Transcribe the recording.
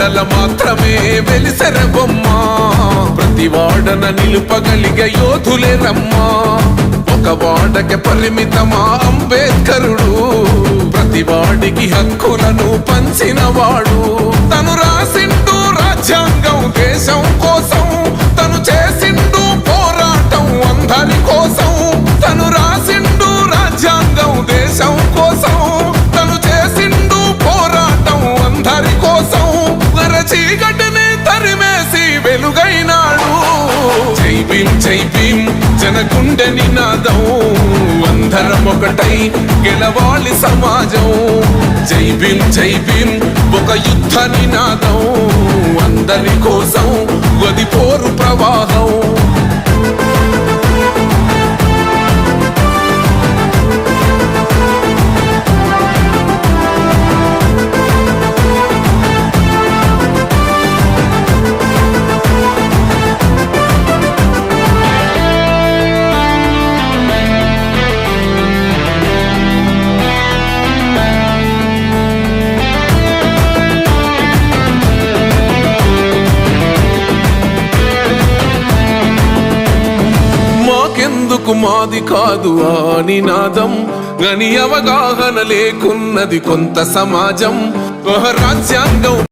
మెడల మాత్రమే వెలిసెర బొమ్మ ప్రతి వాడన నిలుపగలిగే యోధులే రమ్మా ఒక వాడకి పరిమితమా అంబేద్కరుడు ప్రతి వాడికి హక్కులను పంచినవాడు తను రాసిండు రాజ్యాంగం దేశం కోసం తను చేసిండు పోరాటం అందరి కోసం తను రాసిండు రాజ్యాంగం దేశం కోసం తను చేసిండు పోరాటం అందరి కోసం చీకటిని తరిమేసి వెలుగైనాడు జై భీం జనగుండె నినాదం అందరం ఒకటై గెలవాలి సమాజం జై భీం ఒక యుద్ధ నినాదం అందరి కోసం గది పోరు ప్రవాహం ఎందుకు మాది కాదు ఆ నినాదం గని అవగాహన లేకున్నది కొంత సమాజం రాజ్యాంగం